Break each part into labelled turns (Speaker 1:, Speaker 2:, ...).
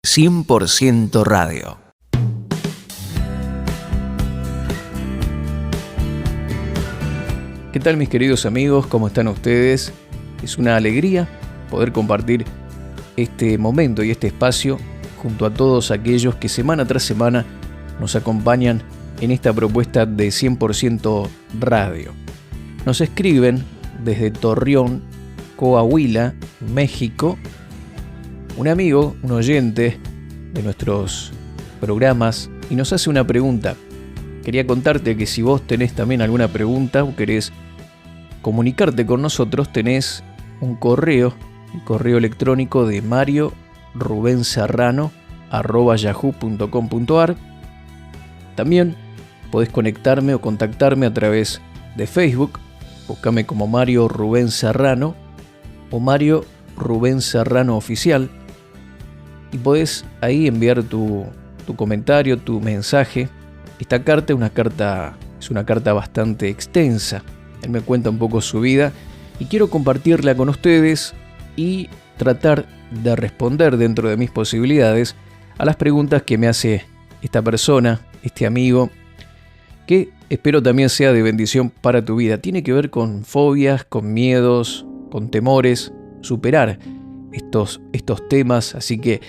Speaker 1: 100% Radio.
Speaker 2: ¿Qué tal, mis queridos amigos? ¿Cómo están ustedes? Es una alegría poder compartir este momento y este espacio junto a todos aquellos que semana tras semana nos acompañan en esta propuesta de 100% Radio. Nos escriben desde Torreón, Coahuila, México, un amigo, un oyente de nuestros programas, y nos hace una pregunta. Quería contarte que si vos tenés también alguna pregunta o querés comunicarte con nosotros, tenés un correo, el correo electrónico de mariorubenserrano@yahoo.com.ar. También podés conectarme o contactarme a través de Facebook. Búscame como Mario Rubén Serrano o Mario Rubén Serrano Oficial. Y podés ahí enviar tu comentario, tu mensaje. Esta carta es una carta bastante extensa. Él me cuenta un poco su vida y quiero compartirla con ustedes y tratar de responder dentro de mis posibilidades a las preguntas que me hace esta persona, este amigo, que espero también sea de bendición para tu vida. Tiene que ver con fobias, con miedos, con temores, superar estos temas, así que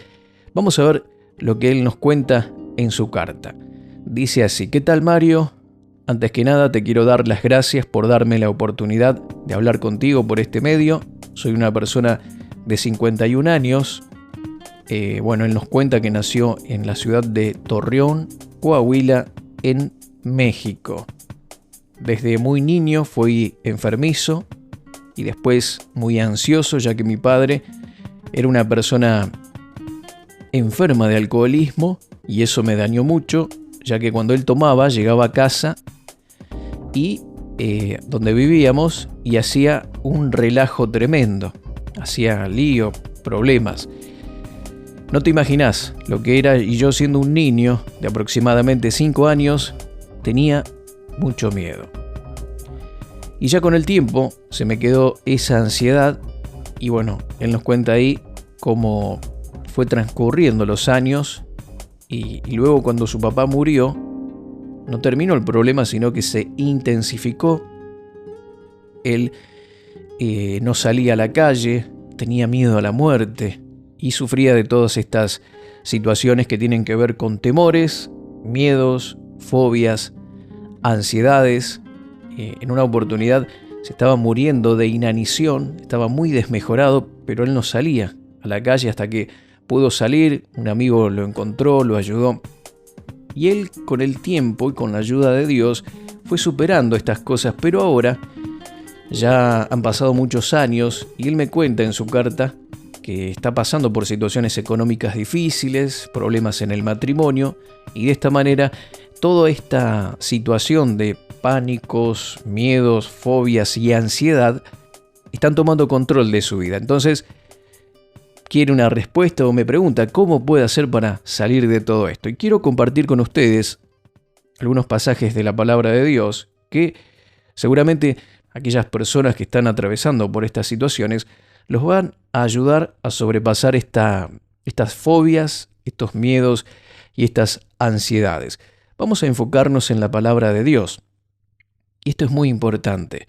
Speaker 2: vamos a ver lo que él nos cuenta en su carta. Dice así: ¿Qué tal, Mario? Antes que nada te quiero dar las gracias por darme la oportunidad de hablar contigo por este medio. Soy una persona de 51 años. Él nos cuenta que nació en la ciudad de Torreón, Coahuila, en México. Desde muy niño fui enfermizo y después muy ansioso, ya que mi padre era una persona enferma de alcoholismo y eso me dañó mucho, ya que cuando él tomaba llegaba a casa y donde vivíamos y hacía un relajo tremendo, hacía lío, problemas. No te imaginás lo que era, y yo siendo un niño de aproximadamente 5 años tenía mucho miedo. Y ya con el tiempo se me quedó esa ansiedad y él nos cuenta ahí cómo fue transcurriendo los años y luego cuando su papá murió, no terminó el problema, sino que se intensificó. Él no salía a la calle, tenía miedo a la muerte y sufría de todas estas situaciones que tienen que ver con temores, miedos, fobias, ansiedades. En una oportunidad se estaba muriendo de inanición, estaba muy desmejorado, pero él no salía a la calle hasta que pudo salir. Un amigo lo encontró, lo ayudó. Y él, con el tiempo y con la ayuda de Dios, fue superando estas cosas. Pero ahora ya han pasado muchos años y él me cuenta en su carta que está pasando por situaciones económicas difíciles, problemas en el matrimonio, y de esta manera toda esta situación de pánicos, miedos, fobias y ansiedad están tomando control de su vida. Entonces quiere una respuesta o me pregunta cómo puede hacer para salir de todo esto. Y quiero compartir con ustedes algunos pasajes de la palabra de Dios que seguramente aquellas personas que están atravesando por estas situaciones los van a ayudar a sobrepasar estas fobias, estos miedos y estas ansiedades. Vamos a enfocarnos en la palabra de Dios. Y esto es muy importante.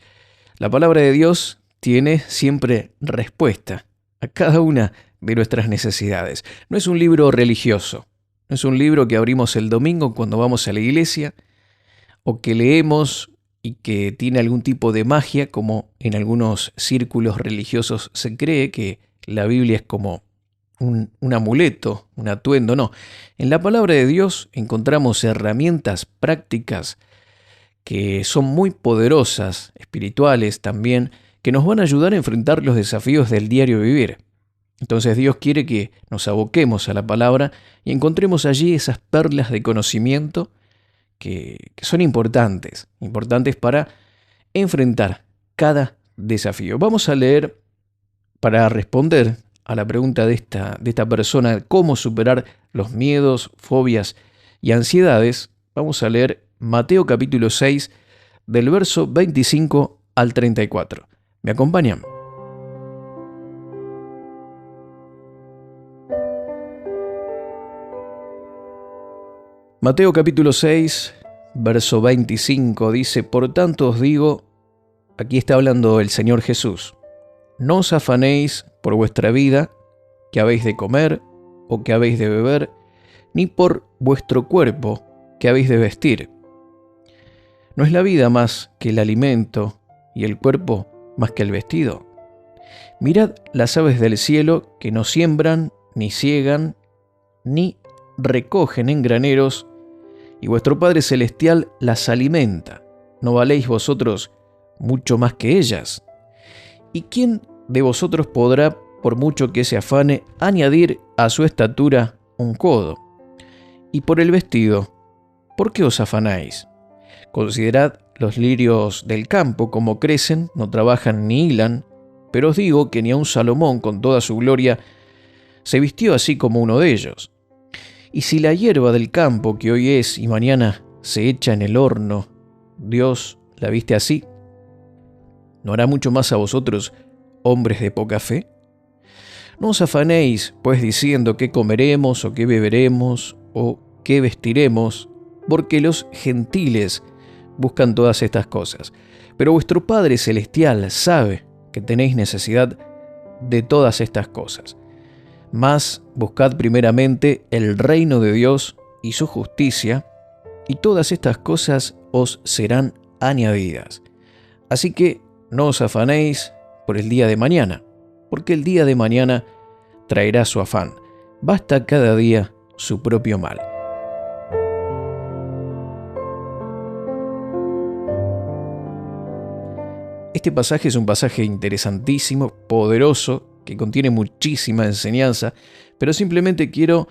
Speaker 2: La palabra de Dios tiene siempre respuesta a cada una de nuestras necesidades. No es un libro religioso, no es un libro que abrimos el domingo cuando vamos a la iglesia o que leemos y que tiene algún tipo de magia, como en algunos círculos religiosos se cree que la Biblia es como un amuleto, un atuendo. No, en la palabra de Dios encontramos herramientas prácticas que son muy poderosas, espirituales también, que nos van a ayudar a enfrentar los desafíos del diario vivir. Entonces Dios quiere que nos aboquemos a la palabra y encontremos allí esas perlas de conocimiento que son importantes para enfrentar cada desafío. Vamos a leer, para responder a la pregunta de esta persona, cómo superar los miedos, fobias y ansiedades, vamos a leer Mateo capítulo 6, del verso 25 al 34. ¿Me acompañan? Mateo capítulo 6, verso 25 dice: Por tanto os digo, aquí está hablando el Señor Jesús, no os afanéis por vuestra vida, que habéis de comer o que habéis de beber, ni por vuestro cuerpo, que habéis de vestir. ¿No es la vida más que el alimento y el cuerpo más que el vestido? Mirad las aves del cielo, que no siembran, ni siegan, ni recogen en graneros, y vuestro Padre Celestial las alimenta. ¿No valéis vosotros mucho más que ellas? ¿Y quién de vosotros podrá, por mucho que se afane, añadir a su estatura un codo? Y por el vestido, ¿por qué os afanáis? Considerad los lirios del campo, como crecen, no trabajan ni hilan, pero os digo que ni aun Salomón, con toda su gloria, se vistió así como uno de ellos. Y si la hierba del campo, que hoy es y mañana se echa en el horno, Dios la viste así, ¿no hará mucho más a vosotros, hombres de poca fe? No os afanéis, pues, diciendo qué comeremos, o qué beberemos, o qué vestiremos, porque los gentiles buscan todas estas cosas. Pero vuestro Padre Celestial sabe que tenéis necesidad de todas estas cosas. Mas buscad primeramente el reino de Dios y su justicia, y todas estas cosas os serán añadidas. Así que no os afanéis por el día de mañana, porque el día de mañana traerá su afán. Basta cada día su propio mal. Este pasaje es un pasaje interesantísimo, poderoso, que contiene muchísima enseñanza, pero simplemente quiero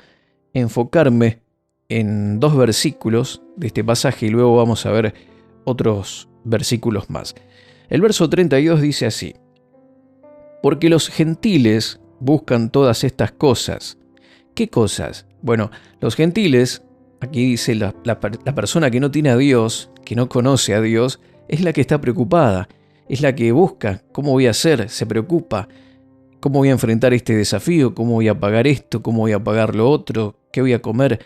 Speaker 2: enfocarme en 2 versículos de este pasaje y luego vamos a ver otros versículos más. El verso 32 dice así: Porque los gentiles buscan todas estas cosas. ¿Qué cosas? Bueno, los gentiles, aquí dice la persona que no tiene a Dios, que no conoce a Dios, es la que está preocupada, es la que busca cómo voy a hacer, se preocupa. ¿Cómo voy a enfrentar este desafío? ¿Cómo voy a pagar esto? ¿Cómo voy a pagar lo otro? ¿Qué voy a comer?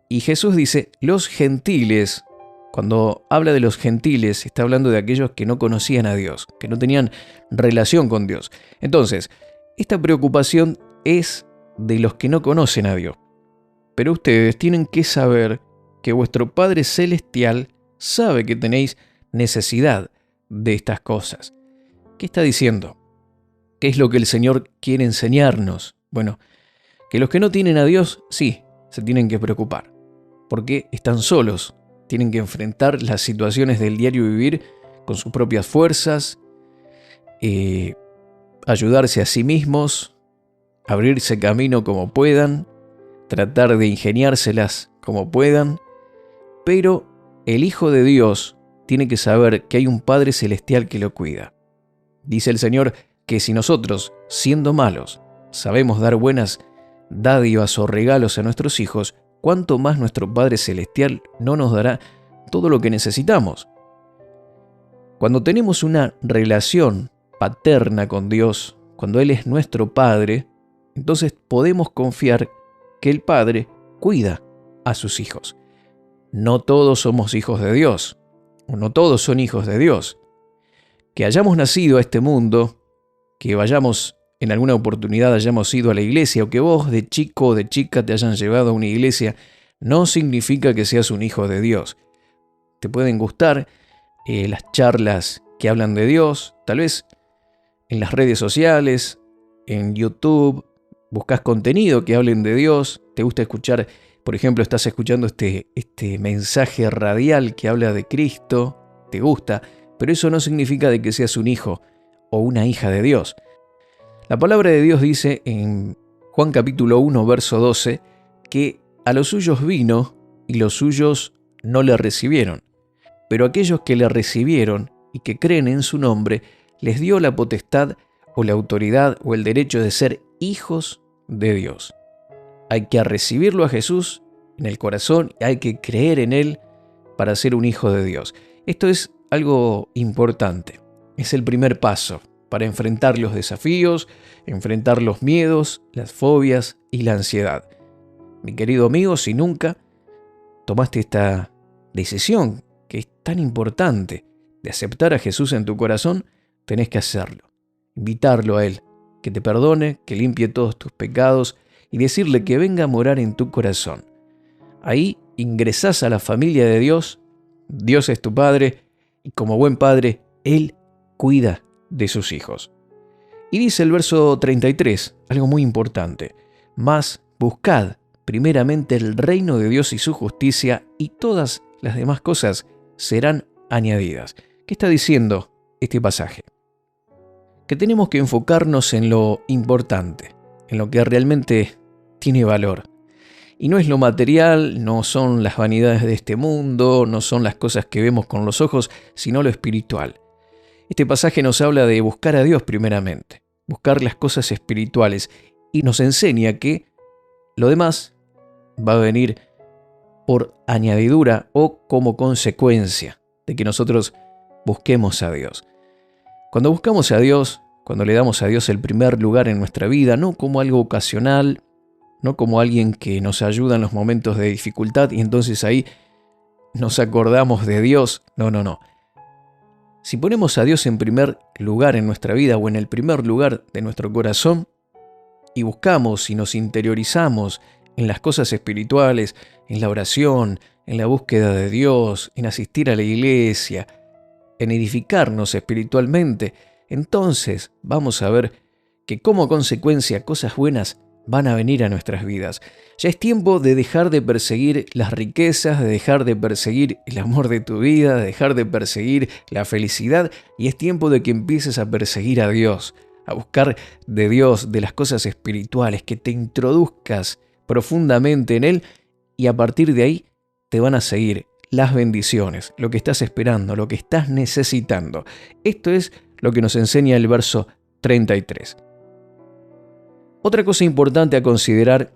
Speaker 2: Y Jesús dice, los gentiles, cuando habla de los gentiles, está hablando de aquellos que no conocían a Dios, que no tenían relación con Dios. Entonces, esta preocupación es de los que no conocen a Dios. Pero ustedes tienen que saber que vuestro Padre Celestial sabe que tenéis necesidad de estas cosas. ¿Qué está diciendo? ¿Qué es lo que el Señor quiere enseñarnos? Bueno, que los que no tienen a Dios, sí, se tienen que preocupar, porque están solos, tienen que enfrentar las situaciones del diario vivir con sus propias fuerzas, ayudarse a sí mismos, abrirse camino como puedan, tratar de ingeniárselas como puedan, pero el Hijo de Dios tiene que saber que hay un Padre Celestial que lo cuida. Dice el Señor que si nosotros, siendo malos, sabemos dar buenas dádivas o regalos a nuestros hijos, cuánto más nuestro Padre Celestial no nos dará todo lo que necesitamos. Cuando tenemos una relación paterna con Dios, cuando Él es nuestro Padre, entonces podemos confiar que el Padre cuida a sus hijos. No todos somos hijos de Dios, o no todos son hijos de Dios. Que hayamos nacido a este mundo, que vayamos en alguna oportunidad hayamos ido a la iglesia, o que vos de chico o de chica te hayan llevado a una iglesia, no significa que seas un hijo de Dios. Te pueden gustar las charlas que hablan de Dios, tal vez en las redes sociales, en YouTube, buscas contenido que hablen de Dios, te gusta escuchar, por ejemplo, estás escuchando este mensaje radial que habla de Cristo, te gusta, pero eso no significa de que seas un hijo o una hija de Dios. La palabra de Dios dice en Juan capítulo 1, verso 12, que a los suyos vino y los suyos no le recibieron. Pero aquellos que le recibieron y que creen en su nombre, les dio la potestad o la autoridad o el derecho de ser hijos de Dios. Hay que recibirlo a Jesús en el corazón y hay que creer en Él para ser un hijo de Dios. Esto es algo importante. Es el primer paso para enfrentar los desafíos, enfrentar los miedos, las fobias y la ansiedad. Mi querido amigo, si nunca tomaste esta decisión que es tan importante de aceptar a Jesús en tu corazón, tenés que hacerlo. Invitarlo a Él, que te perdone, que limpie todos tus pecados y decirle que venga a morar en tu corazón. Ahí ingresás a la familia de Dios, Dios es tu Padre y como buen Padre, Él cuida de sus hijos. Y dice el verso 33, algo muy importante, mas buscad primeramente el reino de Dios y su justicia y todas las demás cosas serán añadidas. ¿Qué está diciendo este pasaje? Que tenemos que enfocarnos en lo importante, en lo que realmente tiene valor. Y no es lo material, no son las vanidades de este mundo, no son las cosas que vemos con los ojos, sino lo espiritual. Este pasaje nos habla de buscar a Dios primeramente, buscar las cosas espirituales, y nos enseña que lo demás va a venir por añadidura o como consecuencia de que nosotros busquemos a Dios. Cuando buscamos a Dios, cuando le damos a Dios el primer lugar en nuestra vida, no como algo ocasional, no como alguien que nos ayuda en los momentos de dificultad y entonces ahí nos acordamos de Dios. No. Si ponemos a Dios en primer lugar en nuestra vida o en el primer lugar de nuestro corazón y buscamos y nos interiorizamos en las cosas espirituales, en la oración, en la búsqueda de Dios, en asistir a la iglesia, en edificarnos espiritualmente, entonces vamos a ver que como consecuencia cosas buenas van a venir a nuestras vidas. Ya es tiempo de dejar de perseguir las riquezas, de dejar de perseguir el amor de tu vida, de dejar de perseguir la felicidad, y es tiempo de que empieces a perseguir a Dios, a buscar de Dios, de las cosas espirituales, que te introduzcas profundamente en Él y a partir de ahí te van a seguir las bendiciones, lo que estás esperando, lo que estás necesitando. Esto es lo que nos enseña el verso 33. Otra cosa importante a considerar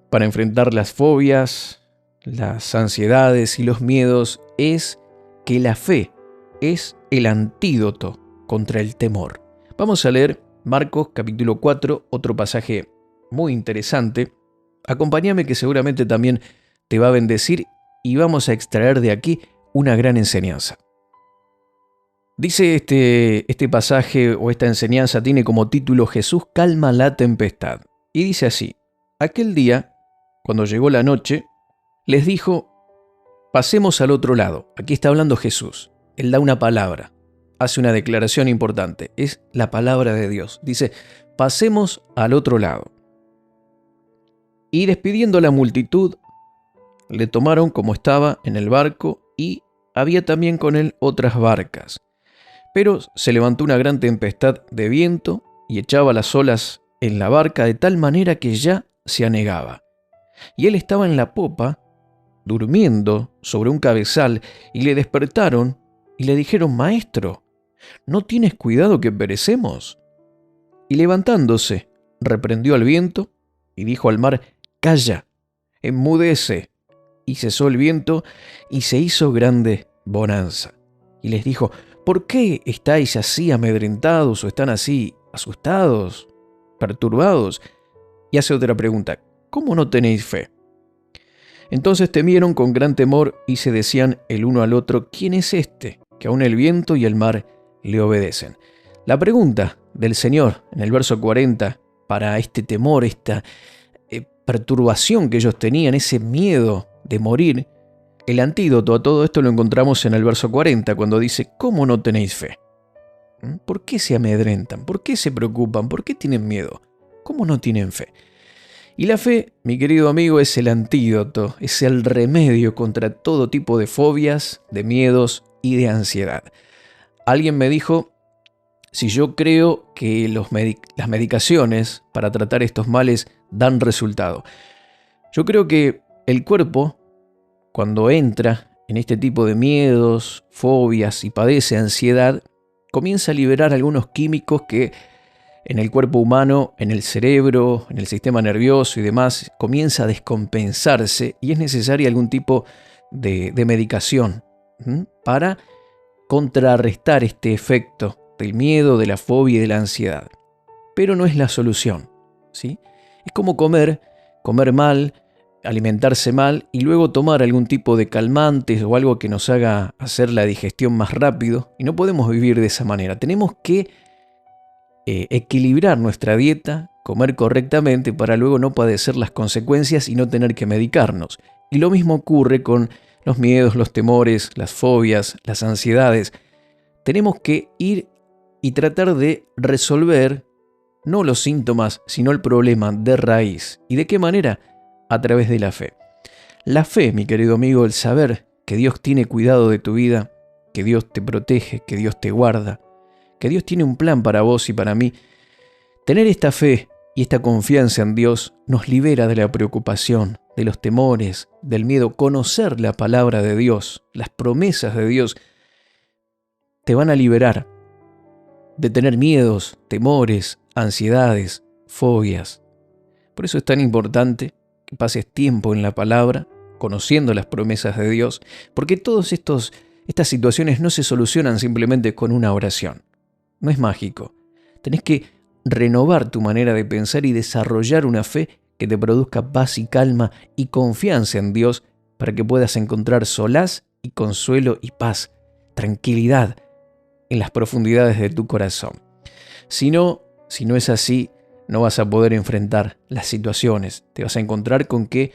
Speaker 2: para enfrentar las fobias, las ansiedades y los miedos es que la fe es el antídoto contra el temor. Vamos a leer Marcos capítulo 4, otro pasaje muy interesante. Acompáñame que seguramente también te va a bendecir y vamos a extraer de aquí una gran enseñanza. Dice este pasaje o esta enseñanza tiene como título Jesús calma la tempestad. Y dice así, aquel día, cuando llegó la noche, les dijo, pasemos al otro lado. Aquí está hablando Jesús. Él da una palabra, hace una declaración importante. Es la palabra de Dios. Dice, pasemos al otro lado. Y despidiendo a la multitud, le tomaron como estaba en el barco y había también con él otras barcas. Pero se levantó una gran tempestad de viento y echaba las olas en la barca de tal manera que ya se anegaba. Y él estaba en la popa, durmiendo sobre un cabezal, y le despertaron y le dijeron, Maestro, ¿no tienes cuidado que perecemos? Y levantándose, reprendió al viento y dijo al mar, Calla, enmudece. Y cesó el viento y se hizo grande bonanza. Y les dijo, ¿por qué estáis así amedrentados o están así asustados, perturbados? Y hace otra pregunta, ¿cómo no tenéis fe? Entonces temieron con gran temor y se decían el uno al otro, ¿quién es este que aun el viento y el mar le obedecen? La pregunta del Señor en el verso 40 para este temor, esta perturbación que ellos tenían, ese miedo de morir, el antídoto a todo esto lo encontramos en el verso 40, cuando dice, ¿cómo no tenéis fe? ¿Por qué se amedrentan? ¿Por qué se preocupan? ¿Por qué tienen miedo? ¿Cómo no tienen fe? Y la fe, mi querido amigo, es el antídoto, es el remedio contra todo tipo de fobias, de miedos y de ansiedad. Alguien me dijo, si yo creo que las medicaciones para tratar estos males dan resultado. Yo creo que el cuerpo, cuando entra en este tipo de miedos, fobias y padece ansiedad, comienza a liberar algunos químicos que en el cuerpo humano, en el cerebro, en el sistema nervioso y demás, comienza a descompensarse y es necesaria algún tipo de medicación para contrarrestar este efecto del miedo, de la fobia y de la ansiedad. Pero no es la solución, ¿sí? Es como comer mal, alimentarse mal y luego tomar algún tipo de calmantes o algo que nos haga hacer la digestión más rápido. Y no podemos vivir de esa manera. Tenemos que equilibrar nuestra dieta, comer correctamente para luego no padecer las consecuencias y no tener que medicarnos. Y lo mismo ocurre con los miedos, los temores, las fobias, las ansiedades. Tenemos que ir y tratar de resolver no los síntomas, sino el problema de raíz. ¿Y de qué manera? A través de la fe. La fe, mi querido amigo, el saber que Dios tiene cuidado de tu vida, que Dios te protege, que Dios te guarda, que Dios tiene un plan para vos y para mí. Tener esta fe y esta confianza en Dios nos libera de la preocupación, de los temores, del miedo. Conocer la palabra de Dios, las promesas de Dios, te van a liberar de tener miedos, temores, ansiedades, fobias. Por eso es tan importante que pases tiempo en la palabra, conociendo las promesas de Dios, porque todas estas situaciones no se solucionan simplemente con una oración. No es mágico. Tenés que renovar tu manera de pensar y desarrollar una fe que te produzca paz y calma y confianza en Dios para que puedas encontrar solaz y consuelo y paz, tranquilidad en las profundidades de tu corazón. Si no es así, no vas a poder enfrentar las situaciones. Te vas a encontrar con que,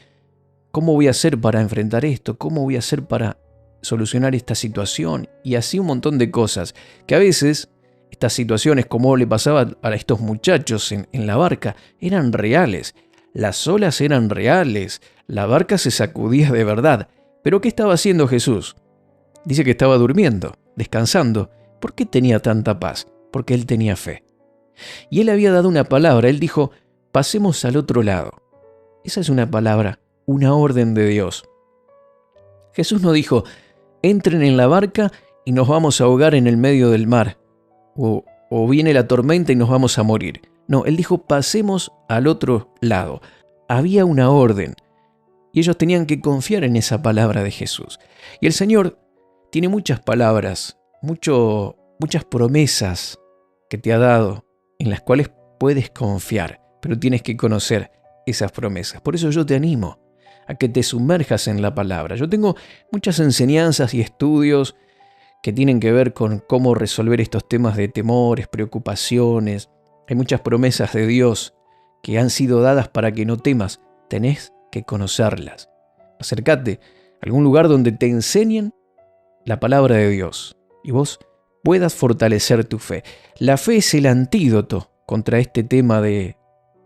Speaker 2: ¿cómo voy a hacer para enfrentar esto? ¿Cómo voy a hacer para solucionar esta situación? Y así un montón de cosas que a veces estas situaciones, como le pasaba a estos muchachos en la barca, eran reales. Las olas eran reales. La barca se sacudía de verdad. ¿Pero qué estaba haciendo Jesús? Dice que estaba durmiendo, descansando. ¿Por qué tenía tanta paz? Porque él tenía fe. Y él había dado una palabra. Él dijo, pasemos al otro lado. Esa es una palabra, una orden de Dios. Jesús no dijo, entren en la barca y nos vamos a ahogar en el medio del mar. O viene la tormenta y nos vamos a morir. No, él dijo, pasemos al otro lado. Había una orden y ellos tenían que confiar en esa palabra de Jesús. Y el Señor tiene muchas palabras, muchas promesas que te ha dado, en las cuales puedes confiar, pero tienes que conocer esas promesas. Por eso yo te animo a que te sumerjas en la palabra. Yo tengo muchas enseñanzas y estudios que tienen que ver con cómo resolver estos temas de temores, preocupaciones. Hay muchas promesas de Dios que han sido dadas para que no temas. Tenés que conocerlas. Acércate a algún lugar donde te enseñen la palabra de Dios y vos puedas fortalecer tu fe. La fe es el antídoto contra este tema de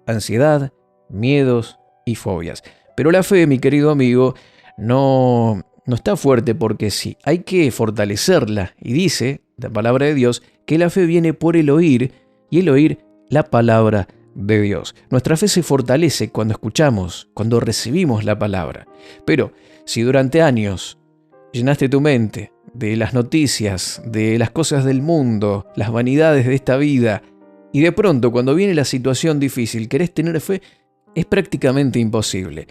Speaker 2: ansiedad, miedos y fobias. Pero la fe, mi querido amigo, no está fuerte porque sí. Hay que fortalecerla. Y dice la palabra de Dios que la fe viene por el oír y el oír la palabra de Dios. Nuestra fe se fortalece cuando escuchamos, cuando recibimos la palabra. Pero si durante años llenaste tu mente de las noticias, de las cosas del mundo, las vanidades de esta vida, y de pronto cuando viene la situación difícil querés tener fe, es prácticamente imposible.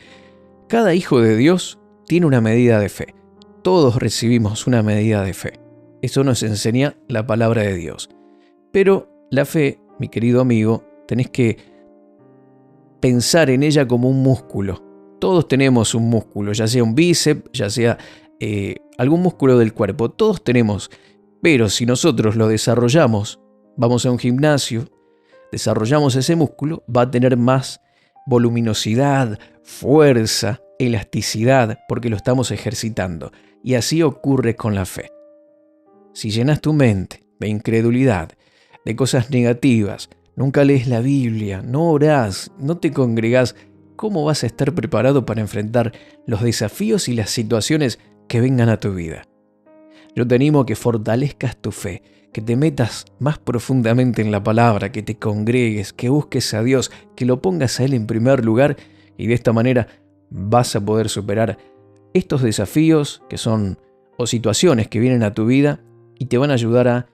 Speaker 2: Cada hijo de Dios tiene una medida de fe. Todos recibimos una medida de fe. Eso nos enseña la palabra de Dios. Pero la fe, mi querido amigo, tenés que pensar en ella como un músculo. Todos tenemos un músculo, ya sea un bíceps, ya sea algún músculo del cuerpo. Todos tenemos, pero si nosotros lo desarrollamos, vamos a un gimnasio, desarrollamos ese músculo, va a tener más voluminosidad, fuerza, elasticidad, porque lo estamos ejercitando. Y así ocurre con la fe. Si llenas tu mente de incredulidad, de cosas negativas, nunca lees la Biblia, no orás, no te congregás, ¿cómo vas a estar preparado para enfrentar los desafíos y las situaciones que vengan a tu vida? Yo te animo a que fortalezcas tu fe, que te metas más profundamente en la palabra, que te congregues, que busques a Dios, que lo pongas a Él en primer lugar y de esta manera vas a poder superar estos desafíos que son o situaciones que vienen a tu vida y te van a ayudar a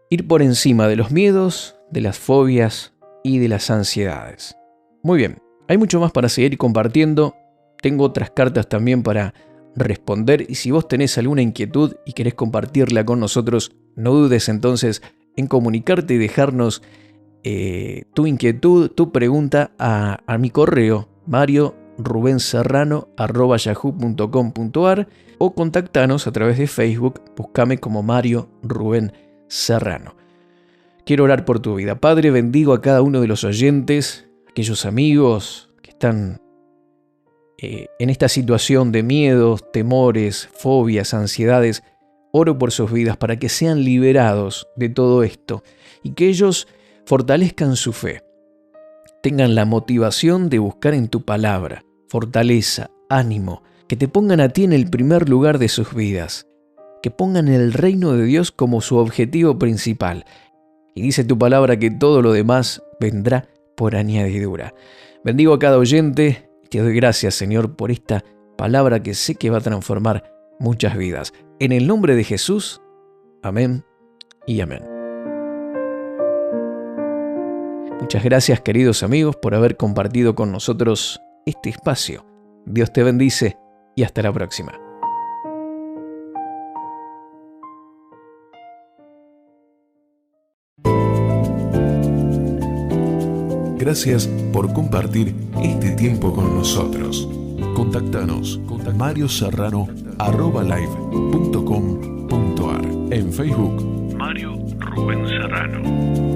Speaker 2: ir por encima de los miedos, de las fobias y de las ansiedades. Muy bien, hay mucho más para seguir compartiendo. Tengo otras cartas también para responder y si vos tenés alguna inquietud y querés compartirla con nosotros, no dudes entonces en comunicarte y dejarnos tu inquietud, tu pregunta a mi correo rubenserrano@yahoo.com.ar o contactanos a través de Facebook, búscame como Mario Rubén Serrano. Quiero orar por tu vida. Padre, bendigo a cada uno de los oyentes, aquellos amigos que están en esta situación de miedos, temores, fobias, ansiedades. Oro por sus vidas para que sean liberados de todo esto y que ellos fortalezcan su fe. Tengan la motivación de buscar en tu palabra, fortaleza, ánimo, que te pongan a ti en el primer lugar de sus vidas, que pongan el reino de Dios como su objetivo principal. Y dice tu palabra que todo lo demás vendrá por añadidura. Bendigo a cada oyente y te doy gracias, Señor, por esta palabra que sé que va a transformar muchas vidas. En el nombre de Jesús, amén y amén. Muchas gracias, queridos amigos, por haber compartido con nosotros este espacio. Dios te bendice y hasta la próxima.
Speaker 1: Gracias por compartir este tiempo con nosotros. Contactanos marioserrano@live.com.ar. En Facebook, Mario Rubén Serrano.